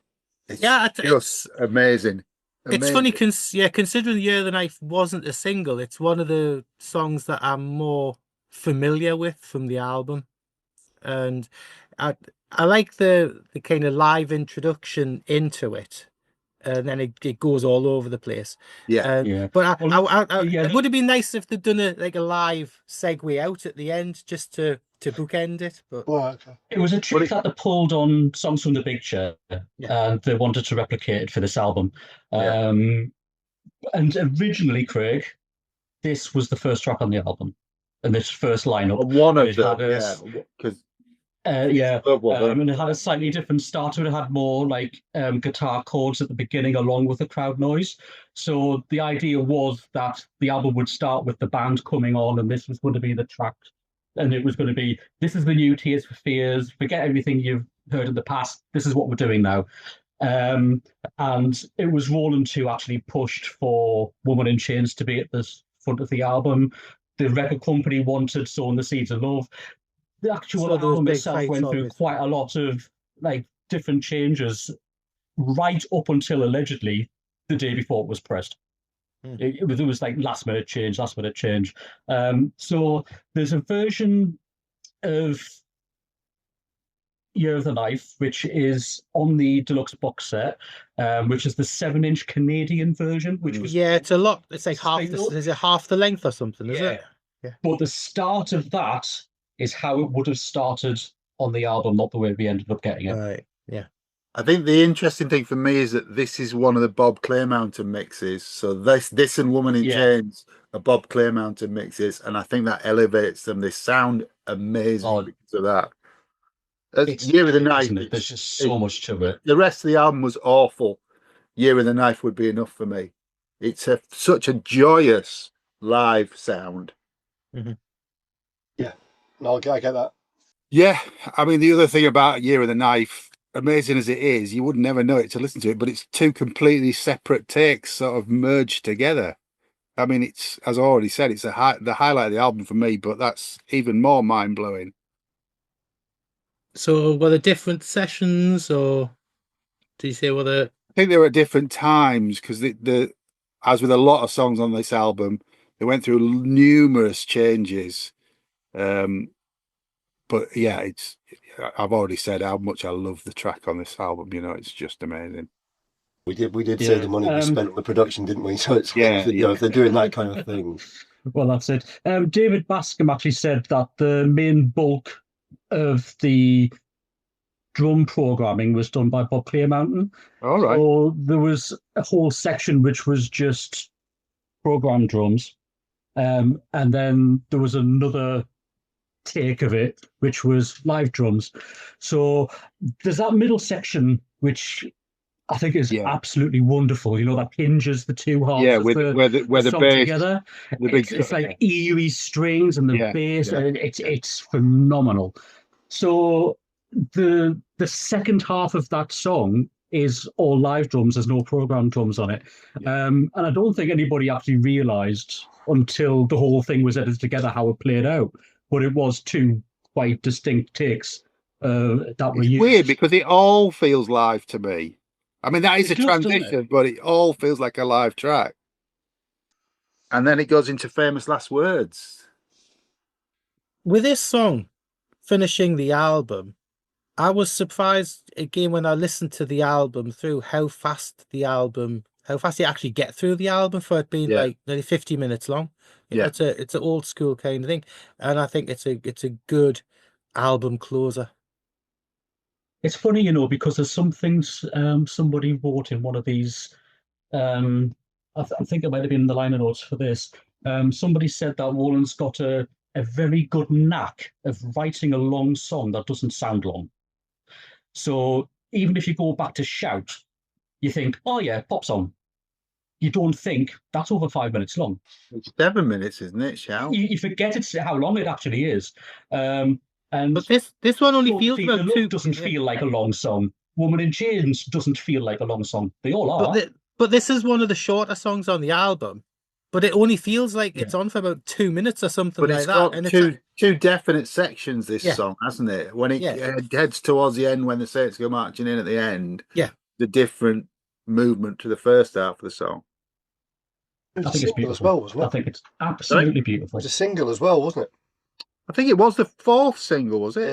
It's Yeah, just amazing. It's funny, considering Year of the Knife wasn't a single, it's one of the songs that I'm more familiar with from the album. And I like the kind of live introduction into it. And then it goes all over the place. Yeah. But Well, it would have been nice if they'd done a live segue out at the end just to bookend it. But Well, okay. it was a trick that they pulled on Songs from the Big Chair, and they wanted to replicate it for this album. Yeah. And originally, Craig, this was the first track on the album, and this first lineup. One of It them, had because and it had a slightly different start to it. It had more like guitar chords at the beginning along with the crowd noise. So the idea was that the album would start with the band coming on, and this was going to be the track. And it was going to be, this is the new Tears for Fears. Forget everything you've heard in the past. This is what we're doing now. And it was Roland who actually pushed for Woman in Chains to be at the front of the album. The record company wanted Sowing the Seeds of Love. The actual album itself went through quite a lot of like different changes right up until allegedly the day before it was pressed. It was like last minute change. So there's a version of Year of the Knife, which is on the deluxe box set, which is the 7-inch Canadian version, which was it's a lot. It's like is it half the length or something? Is it? Yeah. But the start of that is how it would have started on the album, not the way we ended up getting it. Right. Yeah. I think the interesting thing for me is that this is one of the Bob Clay Mountain mixes. So this and Woman in Chains are Bob Clay Mountain mixes, and I think that elevates them. They sound amazing because of that. Year of the Knife, there's just so much to it. The rest of the album was awful. Year of the Knife would be enough for me. It's such a joyous live sound. Mm-hmm. Yeah, no, I get that. Yeah, I mean, the other thing about Year of the Knife, amazing as it is, you would never know it to listen to it, but it's 2 completely separate takes sort of merged together. I mean, it's, as I already said, it's the highlight of the album for me, but that's even more mind-blowing. So were there different sessions, or did you say whether? I think they were at different times because as with a lot of songs on this album, they went through numerous changes. But yeah, I've already said how much I love the track on this album. You know, it's just amazing. We did say Yeah, the money we spent on the production, didn't we? So it's Yeah, you know, yeah. if they're doing that kind of thing. well, that's it. David Bascom actually said that the main bulk of the drum programming was done by Bob Clearmountain. All right. So there was a whole section which was just programmed drums. And then there was another take of it, which was live drums. So there's that middle section, which I think is Yeah. absolutely wonderful. You know, that hinges the two halves Yeah, of where the song bass, together. the big, It's like eerie strings and the Yeah, bass, yeah. and it's phenomenal. So the second half of that song is all live drums. There's no programmed drums on it, and I don't think anybody actually realised until the whole thing was edited together how it played out. But it was two quite distinct takes that were It's used. weird because it all feels live to me. I mean, that is It a does, doesn't it? transition, but it all feels like a live track. And then it goes into famous last words. With this song finishing the album, I was surprised again when I listened to the album through how fast you actually get through the album for it being Yeah. like nearly 50 minutes long. You know, Yeah. it's an old school kind of thing, and I think it's a good album closer. It's funny, you know, because there's some things somebody wrote in one of these. I think it might have been in the liner notes for this. Somebody said that Roland's got a very good knack of writing a long song that doesn't sound long. So even if you go back to Shout, you think, oh yeah, pop song. You don't think that's over 5 minutes long. It's 7 minutes, isn't it, Shout? You forget it's how long it actually is. And But this one only Don't feels Feed about the two. Love doesn't feel like a long song. Woman in Chains doesn't feel like a long song. They all are. But this is one of the shorter songs on the album. But it only feels like it's on for about 2 minutes or something But like it's that. got And two definite sections, this Yeah. song, hasn't it? When it Yeah. heads towards the end, when the Saints go marching in at the end, Yeah. the different movement to the first half of the song. It was I a think it's single beautiful. as well, wasn't it? I think it's absolutely It beautiful. was a single as well, wasn't it? I think it was the fourth single, was it?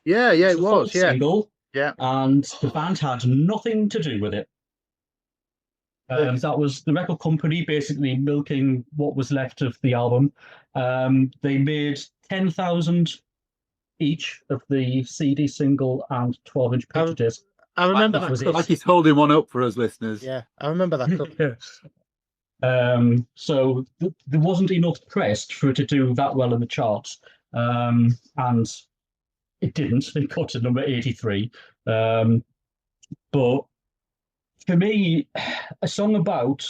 Yeah, It's it the was. fourth Yeah, single, yeah. and the band had nothing to do with it. That was the record company basically milking what was left of the album. They made 10,000 each of the CD single and 12-inch picture disc. I remember That that was cover. it. Like he's holding one up for us listeners. Yeah, I remember that cover. So there wasn't enough press for it to do that well in the charts, and it didn't. It got to number 83. But for me, a song about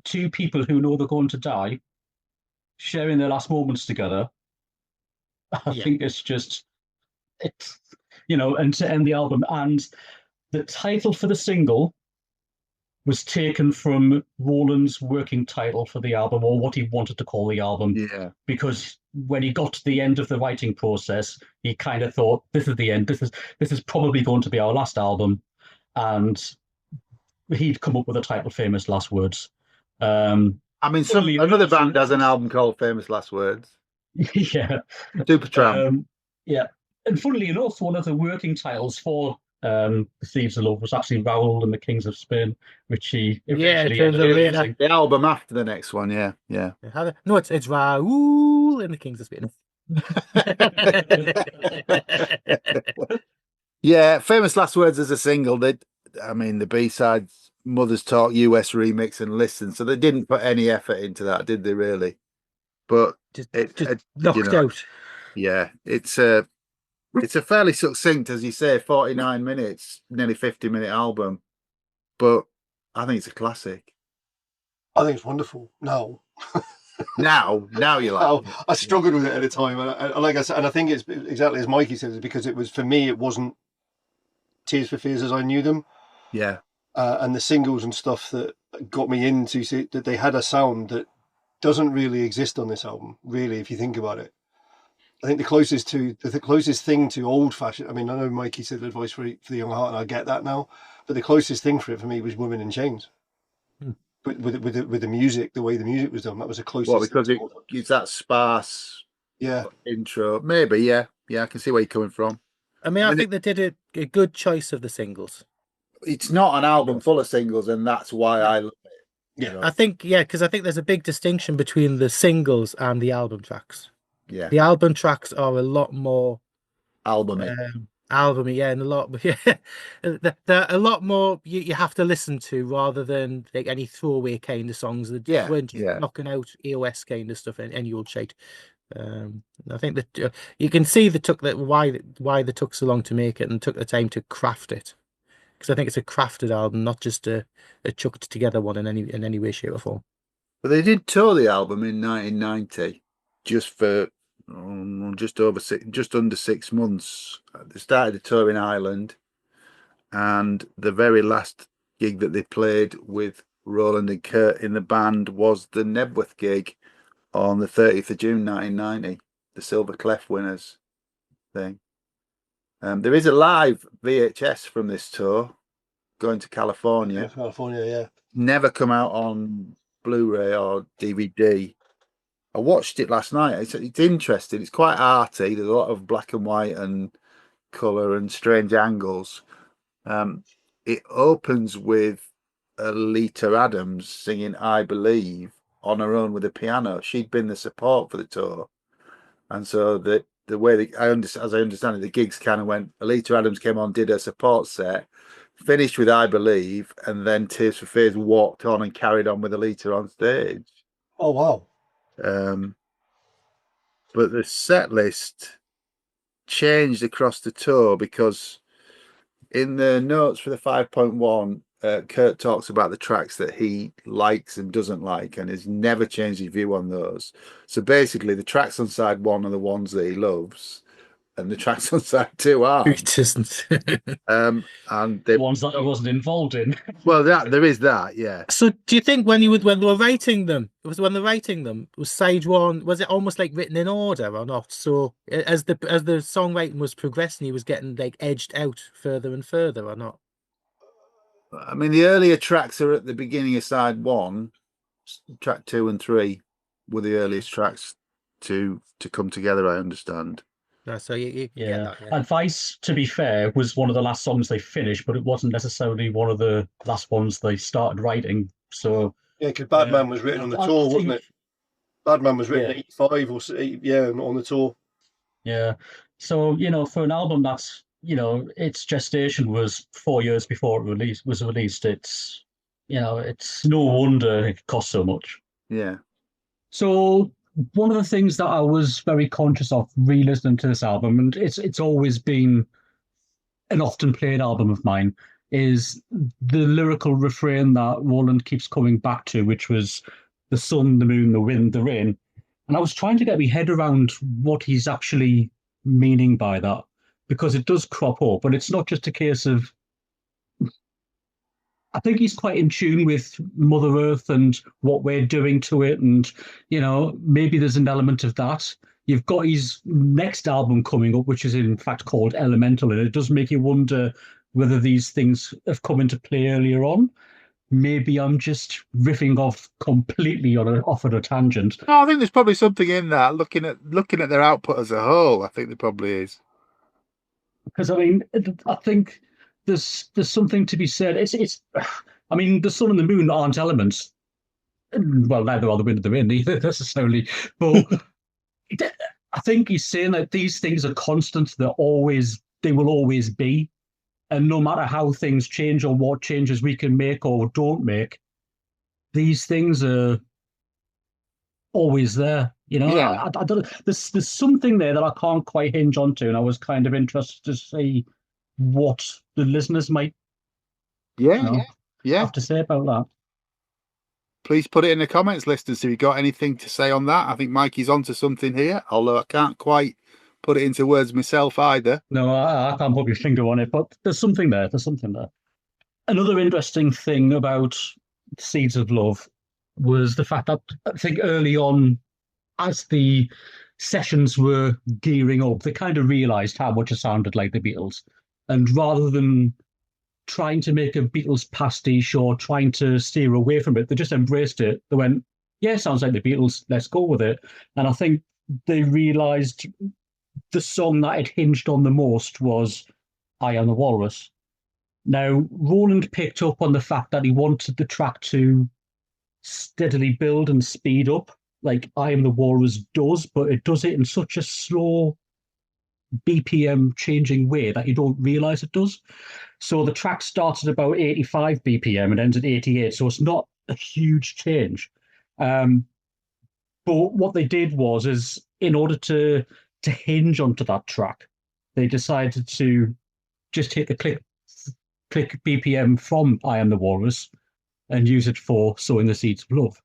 two people who know they're going to die, sharing their last moments together, I think it's and to end the album. And the title for the single was taken from Roland's working title for the album, or what he wanted to call the album. Yeah. Because when he got to the end of the writing process, he kind of thought, "This is the end. This is probably going to be our last album," and he'd come up with a title, "Famous Last Words." I mean, another band has an album called "Famous Last Words." Yeah, Supertramp. Yeah, and funnily enough, one of the working titles for The Thieves of Love was actually Raoul and the Kings of Spain, which he eventually ended up using. The album after the next one, yeah. No, it's Raoul and the Kings of Spain. Yeah, Famous Last Words as a single. The B-sides, Mother's Talk US remix and Listen, so they didn't put any effort into that, did they really? But just knocked out. Yeah, it's a fairly succinct, as you say, 49 minutes, nearly 50-minute album. But I think it's a classic. I think it's wonderful. No. now you like. I struggled with it at the time, and like I said, and I think it's exactly as Mikey says, because it was, for me, it wasn't Tears for Fears as I knew them. Yeah. And the singles and stuff that got me into that they had a sound that doesn't really exist on this album, really, if you think about it. I think the closest thing to old fashioned. I mean, I know Mikey said advice for the young heart, and I get that now. But the closest thing for it for me was Women in Chains. Hmm. With the music, the way the music was done, that was the closest. Well, because it's that sparse intro. Maybe, yeah. I can see where you're coming from. I mean, I think they did a good choice of the singles. It's not an album full of singles, and that's why I love it. Yeah. I think, because I think there's a big distinction between the singles and the album tracks. Yeah. The album tracks are a lot more Albumy. Albumy, and a lot, they're a lot more you have to listen to rather than like any throwaway kind of songs that weren't just knocking out EOS kind of stuff and any old shit. I think that you can see why they took so long to make it and took the time to craft it, because I think it's a crafted album, not just a chucked together one in any way, shape, or form. But they did tour the album in 1990, just for just under 6 months. They started a tour in Ireland, and the very last gig that they played with Roland and Kurt in the band was the Nebworth gig on the 30th of June 1990, the Silver Clef winners thing. There is a live VHS from this tour going to California. Yeah, California, yeah. Never come out on Blu-ray or DVD. I watched it last night. It's interesting. It's quite arty. There's a lot of black and white and colour and strange angles. It opens with Lita Adams singing "I Believe" on her own with a piano. She'd been the support for the tour, and so the way as I understand it, the gigs kind of went. Lita Adams came on, did her support set, finished with "I Believe," and then Tears for Fears walked on and carried on with Alita on stage. Oh wow! But the set list changed across the tour, because in the notes for the 5.1, Kurt talks about the tracks that he likes and doesn't like, and has never changed his view on those. So basically, the tracks on side 1 are the ones that he loves, and the tracks on side 2 aren't. It isn't. And the ones that he wasn't involved in. Well, there is that, yeah. So, do you think when they were writing them, was side 1, was it almost like written in order or not? So, as the songwriting was progressing, he was getting like edged out further and further, or not? I mean, the earlier tracks are at the beginning of side 1. Track 2 and 3 were the earliest tracks to come together, I understand. No, so you yeah. get that, yeah. Advice, to be fair, was one of the last songs they finished, but it wasn't necessarily one of the last ones they started writing. So yeah, because Bad Man was written on the tour, wasn't it? Bad Man was written 85 or 8, on the tour. Yeah. So, for an album that's, its gestation was 4 years before it was released. It's, it's no wonder it cost so much. Yeah. So one of the things that I was very conscious of re-listening to this album, and it's always been an often played album of mine, is the lyrical refrain that Roland keeps coming back to, which was the sun, the moon, the wind, the rain. And I was trying to get my head around what he's actually meaning by that, because it does crop up, but it's not just a case of... I think he's quite in tune with Mother Earth and what we're doing to it. And, maybe there's an element of that. You've got his next album coming up, which is in fact called Elemental. And it does make you wonder whether these things have come into play earlier on. Maybe I'm just riffing off completely off on a tangent. No, I think there's probably something in that. Looking at their output as a whole, I think there probably is. Because, I think... There's something to be said. The sun and the moon aren't elements. Well, neither are the wind and the rain either necessarily. But I think he's saying that these things are constant. They will always be. And no matter how things change or what changes we can make or don't make, these things are always there. Yeah. I don't. There's something there that I can't quite hinge onto, and I was kind of interested to see what the listeners might have to say about that. Please put it in the comments, listeners, if you've got anything to say on that. I think Mikey's onto something here, although I can't quite put it into words myself either. No, I can't put my finger on it, but there's something there. Another interesting thing about Seeds of Love was the fact that I think early on, as the sessions were gearing up, they kind of realised how much it sounded like the Beatles. And rather than trying to make a Beatles pastiche or trying to steer away from it, they just embraced it. They went, yeah, sounds like the Beatles, let's go with it. And I think they realised the song that it hinged on the most was I Am the Walrus. Now, Roland picked up on the fact that he wanted the track to steadily build and speed up, like I Am the Walrus does, but it does it in such a slow BPM changing way that you don't realise it does. So the track starts at about 85 BPM and ends at 88, so it's not a huge change. But what they did is in order to hinge onto that track, they decided to just hit the click BPM from I Am the Walrus and use it for Sowing the Seeds of Love.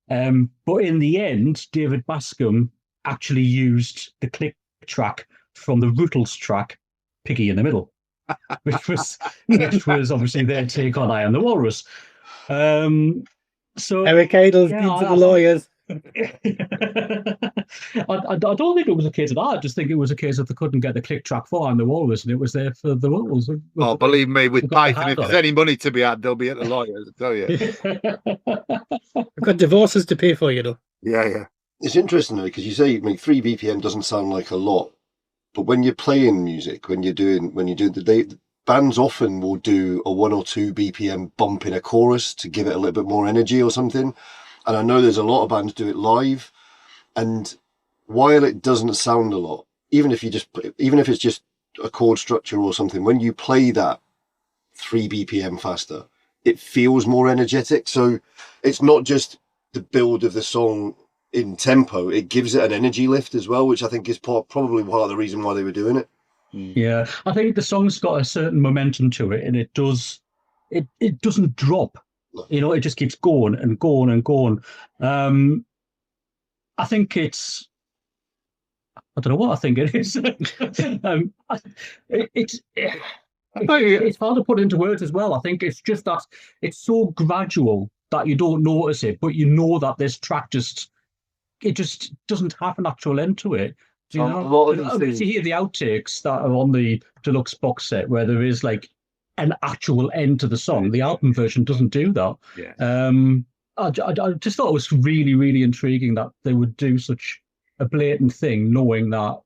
But in the end, David Bascombe actually used the click track from the Rootles track, Piggy in the Middle, which was obviously their take on I Am the Walrus. So Eric Idle's been to the lawyers. I don't think it was a case of that. I just think it was a case of they couldn't get the click track for I Am the Walrus, and it was there for the Rootles. Oh, believe me, with We've got the Python, hand if on there's it. any money to be had, they'll be at the lawyers, I tell you. I've got divorces to pay for, you know. Yeah. It's interesting though, because you say, I mean, 3 BPM doesn't sound like a lot, but when you're playing music, when you do the bands often will do a 1 or 2 BPM bump in a chorus to give it a little bit more energy or something. And I know there's a lot of bands do it live, and while it doesn't sound a lot, even if it's just a chord structure or something, when you play that 3 BPM faster, it feels more energetic. So it's not just the build of the song in tempo, it gives it an energy lift as well, which I think is probably part of the reason why they were doing it. Yeah, I think the song's got a certain momentum to it, and it doesn't drop. You know, it just keeps going and going and going. I think it's, I don't know what I think it is. It's hard to put into words as well. I think it's just that it's so gradual that you don't notice it, but you know that this track just doesn't have an actual end to it. Do you know? A lot of And these things. you hear the outtakes that are on the deluxe box set where there is like an actual end to the song. The album version doesn't do that. Yeah. I just thought it was really, really intriguing that they would do such a blatant thing, knowing that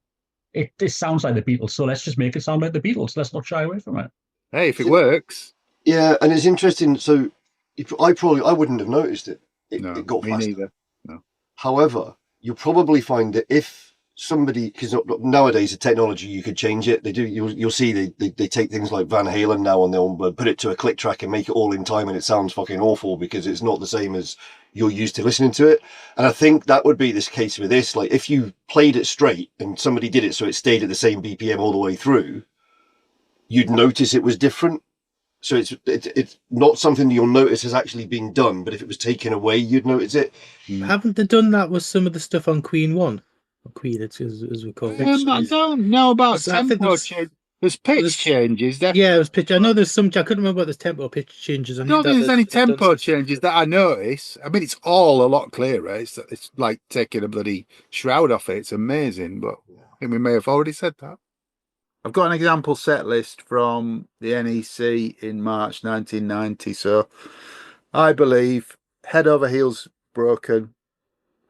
it sounds like the Beatles. So let's just make it sound like the Beatles. Let's not shy away from it. Hey, if it works. Yeah, and it's interesting. So I wouldn't have noticed it. It got Me faster. neither. No. However, you'll probably find that if somebody, because nowadays the technology, you could change it. They do. You'll see they take things like Van Halen now and they'll put it to a click track and make it all in time, and it sounds fucking awful because it's not the same as you're used to listening to it. And I think that would be this case with this. Like if you played it straight and somebody did it so it stayed at the same BPM all the way through, you'd notice it was different. So it's not something that you'll notice has actually been done, but if it was taken away, you'd notice it. Haven't they done that with some of the stuff on Queen 1? Or Queen, as we call it. I don't know about I think tempo there's- change. There's pitch changes. Definitely. Yeah, it was pitch. I know there's some. I couldn't remember what there's tempo pitch changes. I don't think there's any tempo changes that I notice. I mean, it's all a lot clearer. It's like taking a bloody shroud off it. It's amazing, but I think we may have already said that. I've got an example set list from the NEC in March 1990. So I believe Head Over Heels Broken,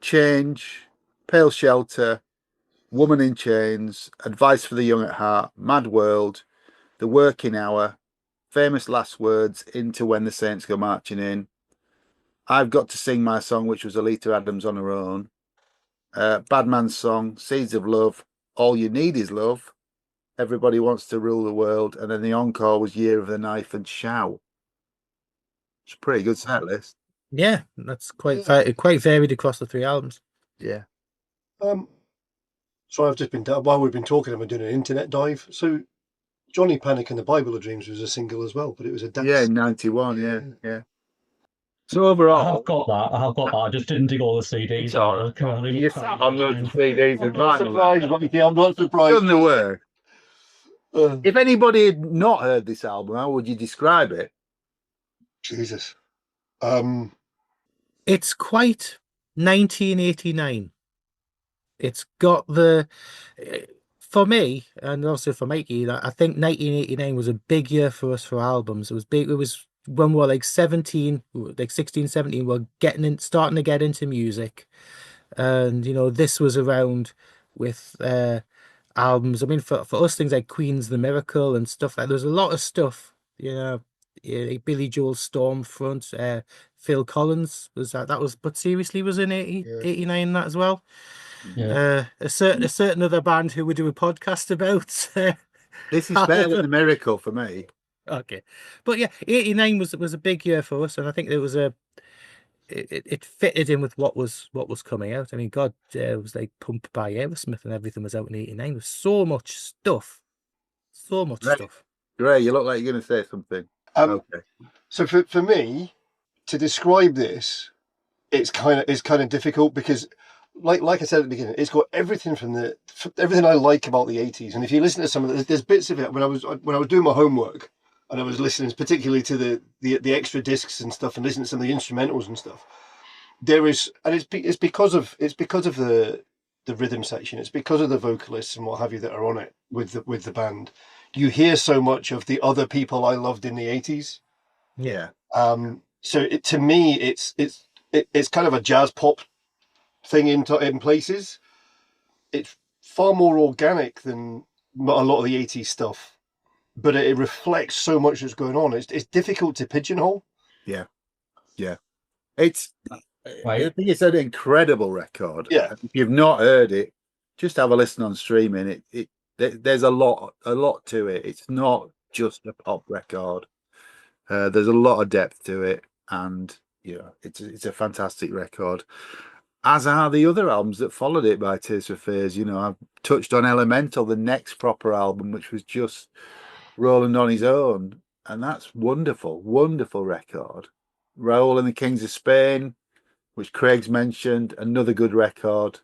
Change, Pale Shelter, Woman in Chains, Advice for the Young at Heart, Mad World, The Working Hour, Famous Last Words, Into When the Saints Go Marching In, I've Got to Sing My Song, which was Alita Adams on her own, Bad Man's Song, Seeds of Love, All You Need Is Love, Everybody Wants to Rule the World, and then the encore was Year of the Knife and Shout. It's a pretty good set list. Yeah, that's quite varied across the 3 albums. Yeah. So I've just been, while we've been talking, I've been doing an internet dive. So Johnny Panic and the Bible of Dreams was a single as well, but it was a dance. Yeah, in 91, yeah. So overall, I've got that. I just didn't dig all the CDs. It's all right. You sat on loads of CDs and I'm not surprised, Mikey, I'm not surprised. done the work. If anybody had not heard this album, how would you describe it? Jesus. It's quite 1989. It's got the for me and also for Mikey. I think 1989 was a big year for us for albums. It was big. It was when we were like 17, like 16, 17. We're starting to get into music, and this was around with albums. I mean, for us, things like Queen's The Miracle and stuff like. There's a lot of stuff. Like Billy Joel's Stormfront. Phil Collins was that. That was, but seriously, was in 89 that as well. Yeah. A certain other band who we do a podcast about. This is better than The Miracle for me. Okay, but yeah, 89 was a big year for us, and I think it was it fitted in with what was coming out. I mean, God, it was like Pump by Aerosmith and everything was out in 89. There was so much stuff, stuff. Grae, you look like you're going to say something. Okay. So for me to describe this, it's kind of difficult because, like I said at the beginning, it's got everything everything I like about the 80s. And if you listen to some of there's bits of it when I was doing my homework and I was listening, particularly to the extra discs and stuff, and listening to some of the instrumentals and stuff. There is, and it's because of the rhythm section. It's because of the vocalists and what have you that are on it with the band. You hear so much of the other people I loved in the 80s. Yeah. So to me, it's kind of a jazz pop thing in places. It's far more organic than a lot of the 80s stuff, but it reflects so much that's going on. It's difficult to pigeonhole. Yeah. It's I think it's an incredible record. Yeah. If you've not heard it, just have a listen on streaming. There's a lot to it. It's not just a pop record. There's a lot of depth to it, and it's a fantastic record. As are the other albums that followed it by Tears for Fears. I've touched on Elemental, the next proper album, which was just Roland on his own, and that's wonderful record. Raoul and the Kings of Spain, which Craig's mentioned, another good record.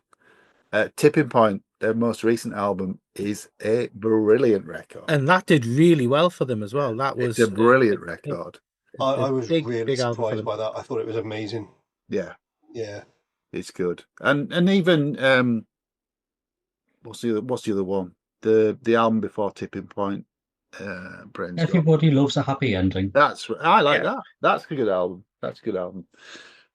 Tipping Point, their most recent album, is a brilliant record, and that did really well for them as well. It's a brilliant record. I was really big surprised by that. I thought it was amazing. Yeah, it's good. And even what's the other one? The album before Tipping Point. Everybody loves a happy ending. I like that. That's a good album.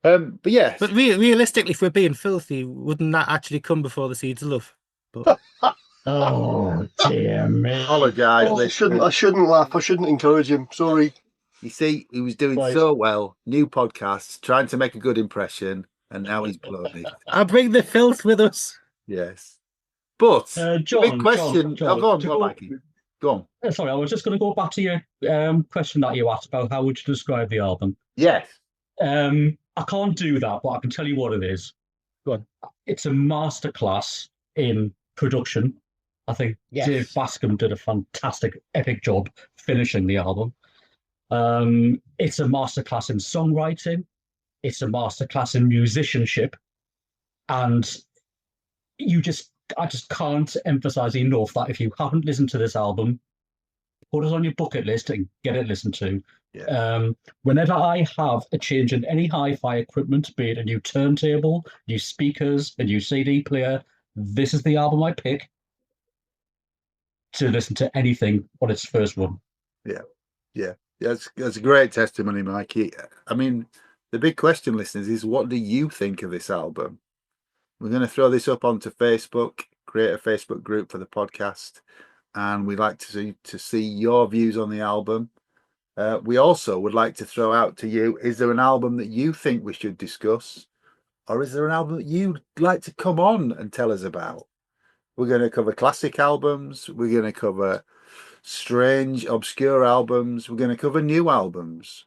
But yes. But realistically, if we're being filthy, wouldn't that actually come before the Seeds of Love? But oh dear me! Apologise. I shouldn't laugh. I shouldn't encourage him. Sorry. You see, he was doing so well. New podcasts, trying to make a good impression, and now he's blown it. I bring the filth with us. Yes. But John, big question. John, go on. Sorry, I was just going to go back to your question that you asked about how would you describe the album. Yes. I can't do that, but I can tell you what it is. Go on. It's a masterclass in production. I think Dave Bascom did a fantastic, epic job finishing the album. It's a masterclass in songwriting. It's a masterclass in musicianship. And I just can't emphasize enough that if you haven't listened to this album, put it on your bucket list and get it listened to. Yeah. Whenever I have a change in any hi-fi equipment, be it a new turntable, new speakers, a new CD player, this is the album I pick to listen to anything on its first run. Yeah. That's a great testimony, Mikey. I mean, the big question, listeners, is what do you think of this album? We're going to throw this up onto Facebook, create a Facebook group for the podcast, and we'd like to see your views on the album. We also would like to throw out to you, is there an album that you think we should discuss? Or is there an album that you'd like to come on and tell us about? We're going to cover classic albums. We're going to cover strange, obscure albums. We're going to cover new albums.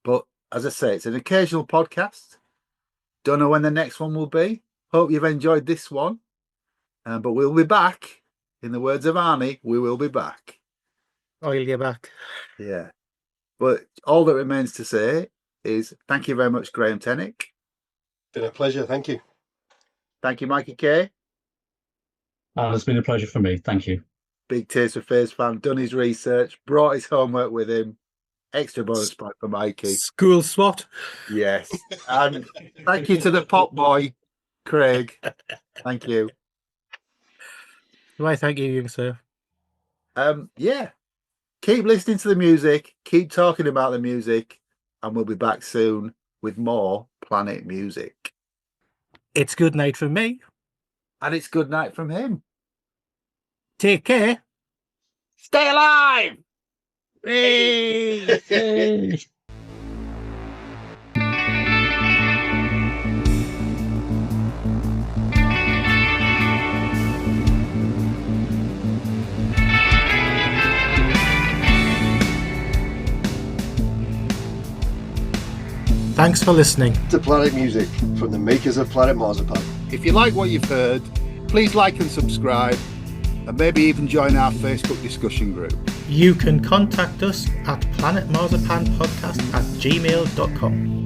But as I say, it's an occasional podcast. Don't know when the next one will be. Hope you've enjoyed this one. But we'll be back. In the words of Arnie, we will be back. Oil you back. Yeah. But all that remains to say is thank you very much, Graham Tennick. Been a pleasure. Thank you. Thank you, Mikey K. It's been a pleasure for me. Thank you. Big Tears for Fears fan, done his research, brought his homework with him. Extra bonus point for Mikey. School swat. Yes. And thank you to the pop boy, Craig. Thank you. Why, thank you, young sir. Yeah. Keep listening to the music. Keep talking about the music. And we'll be back soon with more Planet Music. It's good night from me. And it's good night from him. Take care. Stay alive! Hey! Hey. Thanks for listening. To Planet Music from the makers of Planet Marzipan. If you like what you've heard, please like and subscribe, and maybe even join our Facebook discussion group. You can contact us at planetmarzipanpodcast@gmail.com.